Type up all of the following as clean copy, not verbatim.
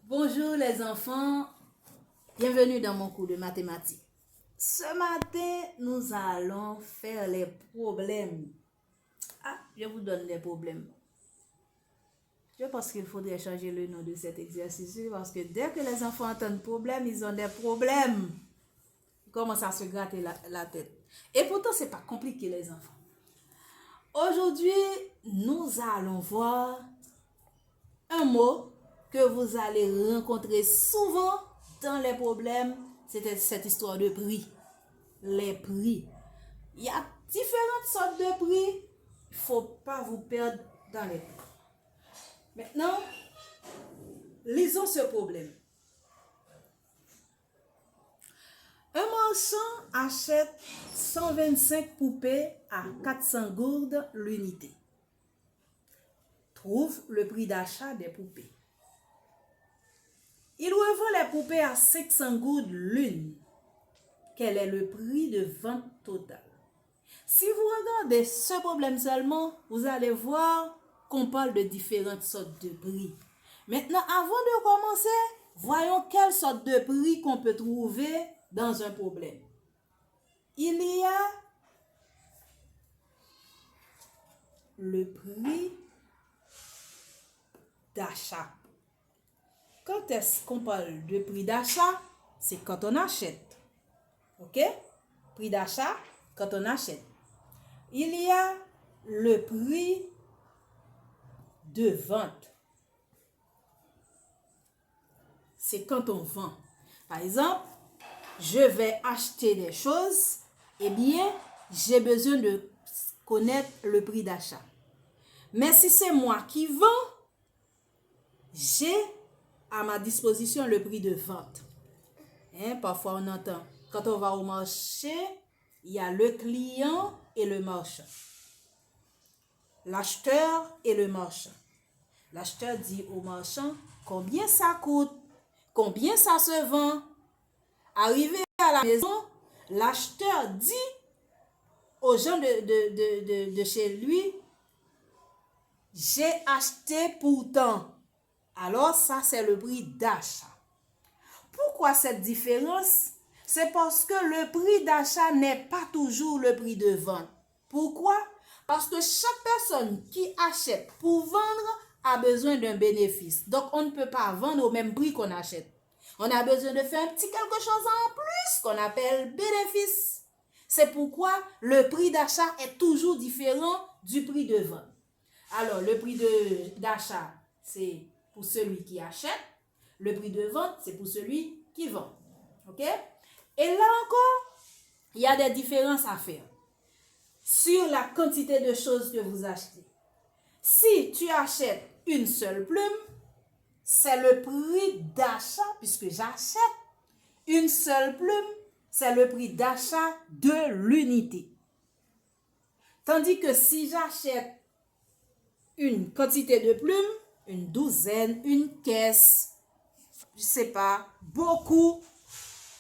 Bonjour les enfants, bienvenue dans mon cours de mathématiques. Ce matin, nous allons faire les problèmes. Je vous donne les problèmes. Je pense qu'il faudrait changer le nom de cet exercice parce que dès que les enfants entendent problème, ils ont des problèmes. Ils commencent à se gratter la tête. Et pourtant, ce n'est pas compliqué les enfants. Aujourd'hui, nous allons voir un mot que vous allez rencontrer souvent dans les problèmes, c'est cette histoire de prix. Les prix. Il y a différentes sortes de prix. Il ne faut pas vous perdre dans les prix. Maintenant, lisons ce problème. Un marchand achète 125 poupées à 400 gourdes l'unité. Trouve le prix d'achat des poupées. Il revend les poupées à 500 gourdes l'une. Quel est le prix de vente total? Si vous regardez ce problème seulement, vous allez voir qu'on parle de différentes sortes de prix. Maintenant, avant de commencer, voyons quelle sorte de prix qu'on peut trouver dans un problème. Il y a le prix d'achat. Quand est-ce qu'on parle de prix d'achat? C'est quand on achète. Ok? Prix d'achat, quand on achète. Il y a le prix de vente. C'est quand on vend. Par exemple, je vais acheter des choses, eh bien, j'ai besoin de connaître le prix d'achat. Mais si c'est moi qui vends, j'ai à ma disposition le prix de vente. Parfois, on entend, quand on va au marché, il y a le client et le marchand. L'acheteur et le marchand. L'acheteur dit au marchand combien ça coûte, combien ça se vend. Arrivé à la maison, l'acheteur dit aux gens de chez lui, j'ai acheté pour tant. Alors ça, c'est le prix d'achat. Pourquoi cette différence? C'est parce que le prix d'achat n'est pas toujours le prix de vente. Pourquoi? Parce que chaque personne qui achète pour vendre a besoin d'un bénéfice. Donc, on ne peut pas vendre au même prix qu'on achète. On a besoin de faire un petit quelque chose en plus qu'on appelle bénéfice. C'est pourquoi le prix d'achat est toujours différent du prix de vente. Alors, le prix d'achat, c'est pour celui qui achète. Le prix de vente, c'est pour celui qui vend. OK? Et là encore, il y a des différences à faire sur la quantité de choses que vous achetez. Si tu achètes une seule plume, c'est le prix d'achat, puisque j'achète une seule plume, c'est le prix d'achat de l'unité. Tandis que si j'achète une quantité de plumes, une douzaine, une caisse, je ne sais pas, beaucoup,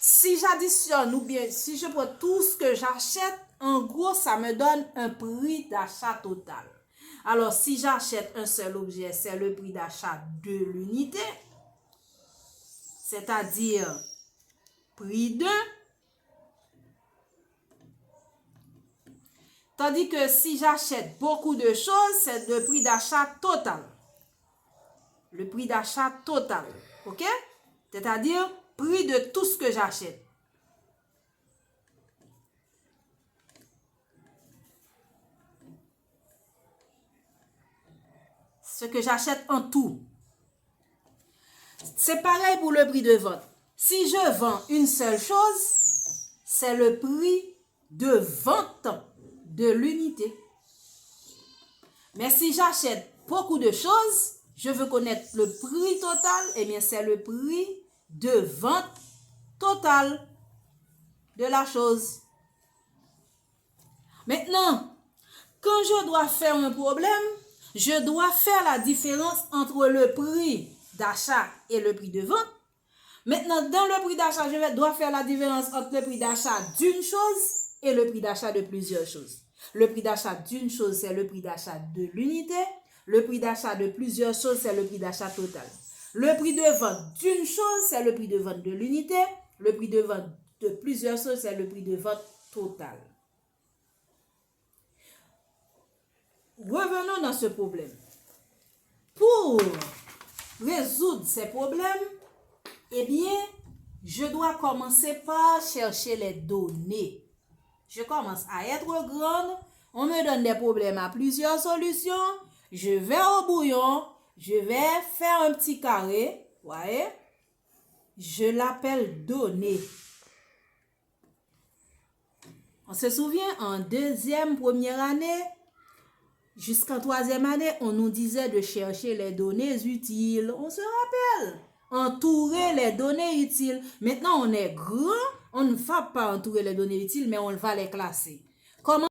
si j'additionne ou bien si je prends tout ce que j'achète, en gros, ça me donne un prix d'achat total. Alors, si j'achète un seul objet, c'est le prix d'achat de l'unité, c'est-à-dire prix 2. Tandis que si j'achète beaucoup de choses, c'est le prix d'achat total. Le prix d'achat total. OK? C'est-à-dire prix de tout ce que j'achète. Ce que j'achète en tout. C'est pareil pour le prix de vente. Si je vends une seule chose, c'est le prix de vente de l'unité. Mais si j'achète beaucoup de choses, je veux connaître le prix total, eh bien c'est le prix de vente total de la chose. Maintenant, quand je dois faire un problème, je dois faire la différence entre le prix d'achat et le prix de vente. Maintenant, dans le prix d'achat, je dois faire la différence entre le prix d'achat d'une chose et le prix d'achat de plusieurs choses. Le prix d'achat d'une chose, c'est le prix d'achat de l'unité. Le prix d'achat de plusieurs choses, c'est le prix d'achat total. Le prix de vente d'une chose, c'est le prix de vente de l'unité. Le prix de vente de plusieurs choses, c'est le prix de vente total. Revenons dans ce problème. Pour résoudre ces problèmes, eh bien, je dois commencer par chercher les données. Je commence à être grande, on me donne des problèmes à plusieurs solutions, je vais au bouillon, je vais faire un petit carré, voyez, je l'appelle données. On se souvient, en deuxième, première année, jusqu'en troisième année, on nous disait de chercher les données utiles. On se rappelle, entourer les données utiles. Maintenant, on est grand, on ne va pas entourer les données utiles, mais on va les classer.